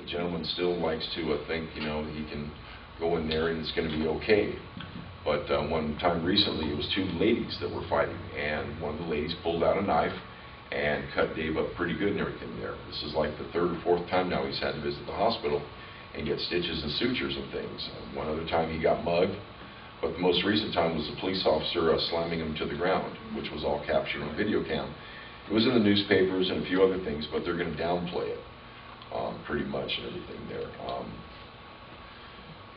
the gentleman still likes to think, you know, he can go in there and it's going to be okay. But one time recently, it was two ladies that were fighting, and one of the ladies pulled out a knife and cut Dave up pretty good and everything there. This is like the third or fourth time now he's had to visit the hospital and get stitches and sutures and things. One other time he got mugged, but the most recent time was a police officer slamming him to the ground, which was all captured on video cam. It was in the newspapers and a few other things, but they're going to downplay it pretty much and everything there.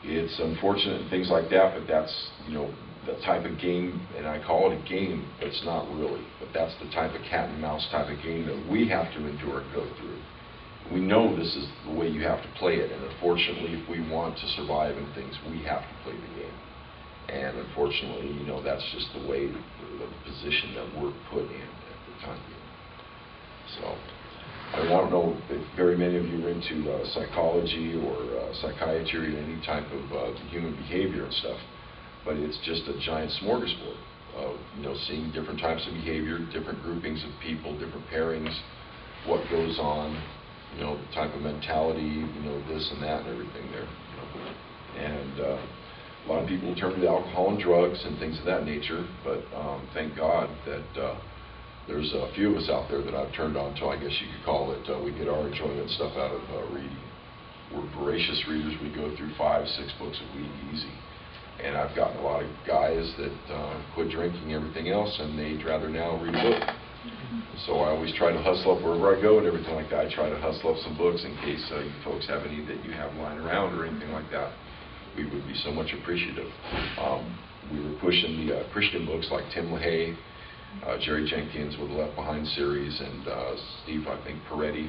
It's unfortunate and things like that, but that's, you know, the type of game, and I call it a game, but it's not really. But that's the type of cat and mouse type of game that we have to endure and go through. We know this is the way you have to play it, and unfortunately, if we want to survive in things, we have to play the game. And unfortunately, you know, that's just the way, the position that we're put in at the time being. So, I mean, I don't know if very many of you are into psychology or psychiatry or any type of human behavior and stuff, but it's just a giant smorgasbord of, you know, seeing different types of behavior, different groupings of people, different pairings, what goes on, you know, the type of mentality, you know, this and that and everything there. You know. And a lot of people turn to alcohol and drugs and things of that nature, but thank God that there's a few of us out there that I've turned on to, I guess you could call it. We get our enjoyment stuff out of reading. We're voracious readers. We go through 5, 6 books a week easy. And I've gotten a lot of guys that quit drinking everything else, and they'd rather now read a book. So I always try to hustle up wherever I go and everything like that. I try to hustle up some books in case you folks have any that you have lying around or anything like that. We would be so much appreciative. We were pushing the Christian books like Tim LaHaye, Jerry Jenkins with the Left Behind series, and Steve, I think, Peretti,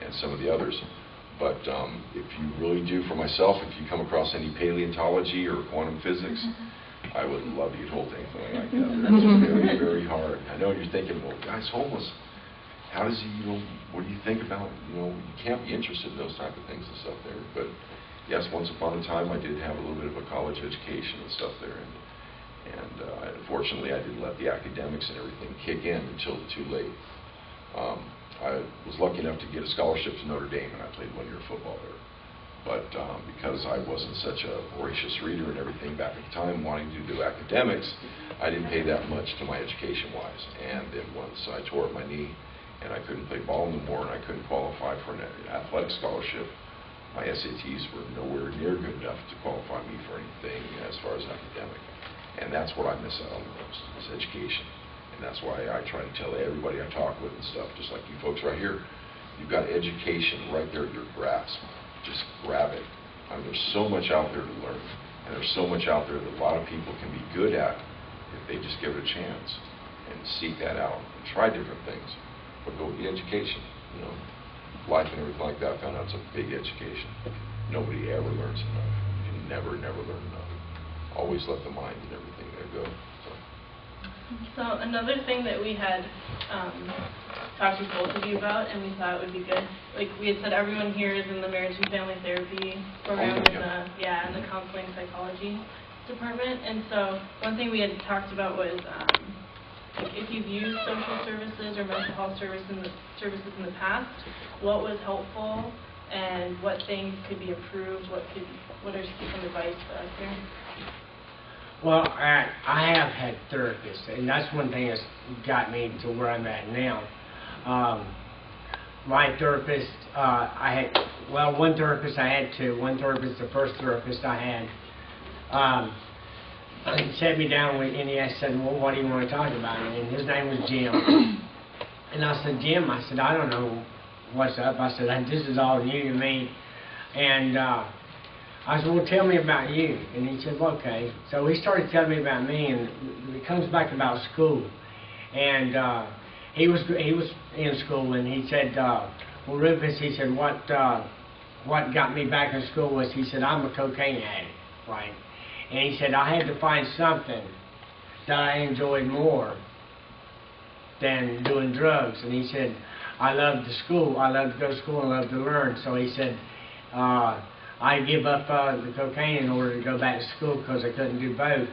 and some of the others. But if you really do, for myself, if you come across any paleontology or quantum physics, I would love you to hold anything like that. It's very, very hard. I know you're thinking, well, guy's homeless. How does he, you know, what do you think about, you know, you can't be interested in those type of things and stuff there. But yes, once upon a time, I did have a little bit of a college education and stuff there. And unfortunately, I didn't let the academics and everything kick in until too late. I was lucky enough to get a scholarship to Notre Dame, and I played 1 year of football there. But because I wasn't such a voracious reader and everything back at the time, wanting to do academics, I didn't pay that much to my education-wise. And then once I tore up my knee, and I couldn't play ball no more, and I couldn't qualify for an athletic scholarship, my SATs were nowhere near good enough to qualify me for anything as far as academic. And that's what I miss out on the most, is education. And that's why I try to tell everybody I talk with and stuff, just like you folks right here, you've got education right there at your grasp. Just grab it. I mean, there's so much out there to learn, and there's so much out there that a lot of people can be good at if they just give it a chance and seek that out and try different things. But go get education, you know. Life and everything like that, I found out it's a big education. Nobody ever learns enough. You can never, never learn enough. Always let the mind and everything there go. So another thing that we had talked with both of you about, and we thought would be good, like we had said, everyone here is in the marriage and family therapy program in the counseling psychology department. And so one thing we had talked about was like if you've used social services or mental health services in the past, what was helpful and what things could be improved, what are some advice for us here? Well, I have had therapists, and that's one thing that's got me to where I'm at now. My therapist, one therapist I had two. One therapist, the first therapist I had, he sat me down and he said, well, what do you want to talk about? And his name was Jim. And I said, Jim, I said, I don't know what's up. I said, this is all new to me. And I said, well, tell me about you. And he said, well, okay. So he started telling me about me, and it comes back about school. And he was in school, and he said, well, Rufus, he said, what got me back in school was, he said, I'm a cocaine addict, right? And he said, I had to find something that I enjoyed more than doing drugs. And he said, I loved the school. I loved to go to school and loved to learn. So he said, I give up the cocaine in order to go back to school because I couldn't do both.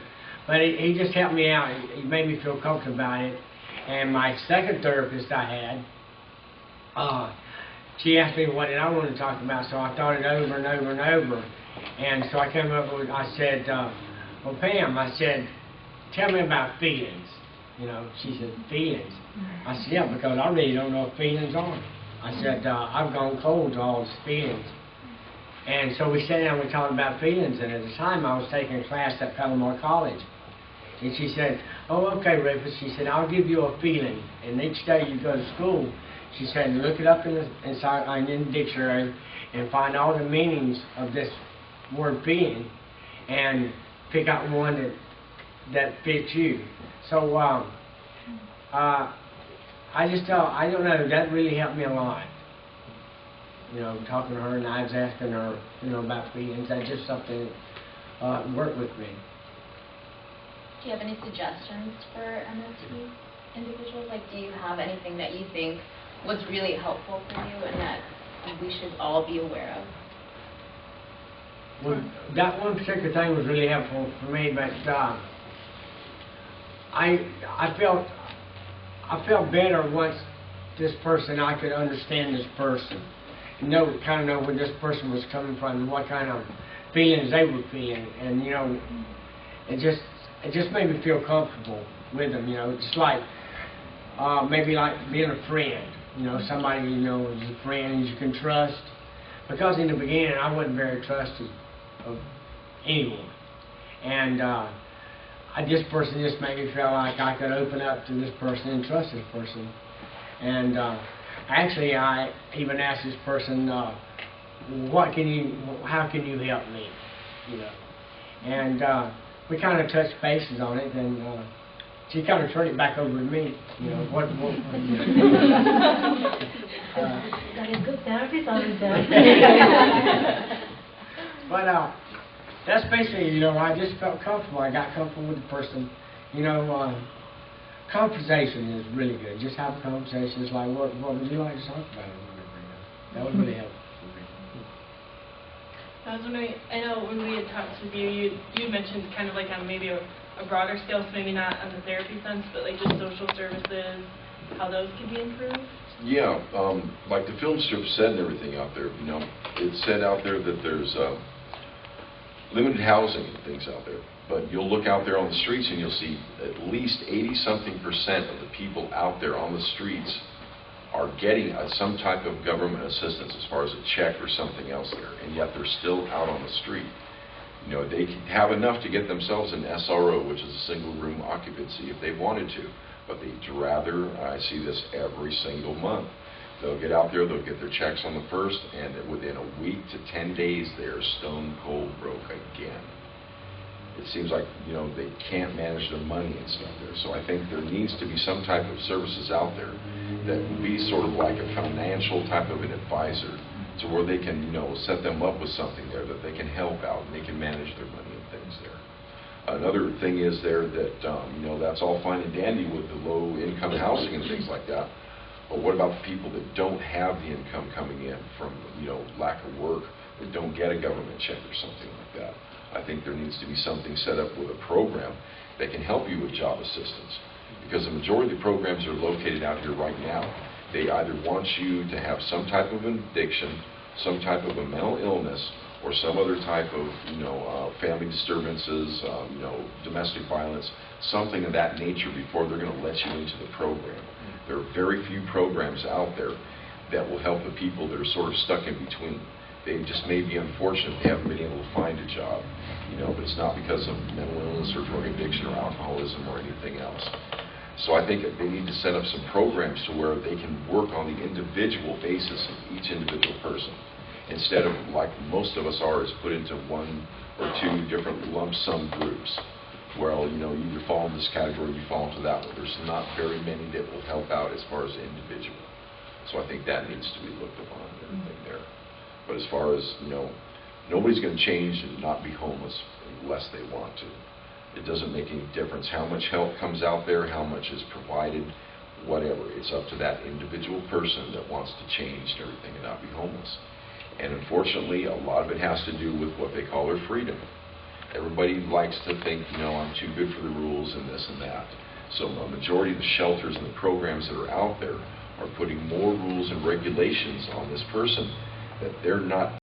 But he just helped me out. He made me feel comfortable about it. And my second therapist I had, she asked me what did I want to talk about, so I thought it over and over and over. And so I came up with, I said, well, Pam, I said, tell me about feelings. You know, she said, feelings? I said, yeah, because I really don't know what feelings are. I said, I've gone cold to all these feelings. And so we sat down and we talked about feelings, and at the time I was taking a class at Palomar College. And she said, oh, okay, Rufus, she said, I'll give you a feeling. And each day you go to school, she said, look it up in the dictionary and find all the meanings of this word feeling and pick out one that fits you. So I just thought, I don't know, that really helped me a lot. You know, talking to her, and I was asking her, you know, about feelings. That's just something that worked with me. Do you have any suggestions for MFT individuals? Like, do you have anything that you think was really helpful for you and that we should all be aware of? Well, that one particular thing was really helpful for me, but I felt better once this person, I could understand this person, kind of know where this person was coming from, and what kind of feelings they were feeling, and you know, it just made me feel comfortable with them. You know, just like maybe like being a friend. You know, somebody you know is a friend you can trust. Because in the beginning I wasn't very trusting of anyone, and this person just made me feel like I could open up to this person and trust this person. And actually, I even asked this person, how can you help me? You know, and we kind of touched bases on it, and she kind of turned it back over to me. You know, what you know. That is good therapy, always does. But that's basically, you know, I just felt comfortable. I got comfortable with the person. You know, conversation is really good. Just have a conversation. It's like, what would you like to talk about? That was really helpful for me. I was wondering, I know when we had talked with you, you mentioned kind of like on maybe a broader scale, so maybe not on the therapy sense, but like just social services, how those could be improved? Yeah, like the film strip said and everything out there, you know, it said out there that there's limited housing and things out there. But you'll look out there on the streets and you'll see at least 80-something% of the people out there on the streets are getting some type of government assistance as far as a check or something else there, and yet they're still out on the street. You know, they can have enough to get themselves an SRO, which is a single room occupancy, if they wanted to, but they'd rather, I see this every single month, they'll get out there, they'll get their checks on the 1st, and within a week to 10 days, they're stone cold broke again. It seems like, you know, they can't manage their money and stuff there. So I think there needs to be some type of services out there that would be sort of like a financial type of an advisor, to where they can, you know, set them up with something there that they can help out and they can manage their money and things there. Another thing is there that, you know, that's all fine and dandy with the low income housing and things like that. But what about the people that don't have the income coming in from, you know, lack of work, that don't get a government check or something like that? I think there needs to be something set up with a program that can help you with job assistance. Because the majority of the programs that are located out here right now, they either want you to have some type of addiction, some type of a mental illness, or some other type of, you know, family disturbances, you know, domestic violence, something of that nature before they're going to let you into the program. There are very few programs out there that will help the people that are sort of stuck in between. They just may be unfortunate they haven't been able to find a job, you know, but it's not because of mental illness or drug addiction or alcoholism or anything else. So I think they need to set up some programs to where they can work on the individual basis of each individual person, instead of, like most of us are, is put into one or two different lump sum groups. Well, you know, you either fall in this category or you fall into that one. There's not very many that will help out as far as the individual. So I think that needs to be looked upon and everything there. But as far as, you know, nobody's going to change and not be homeless unless they want to. It doesn't make any difference how much help comes out there, how much is provided, whatever. It's up to that individual person that wants to change and everything and not be homeless. And unfortunately, a lot of it has to do with what they call their freedom. Everybody likes to think, you know, I'm too good for the rules and this and that. So a majority of the shelters and the programs that are out there are putting more rules and regulations on this person that they're not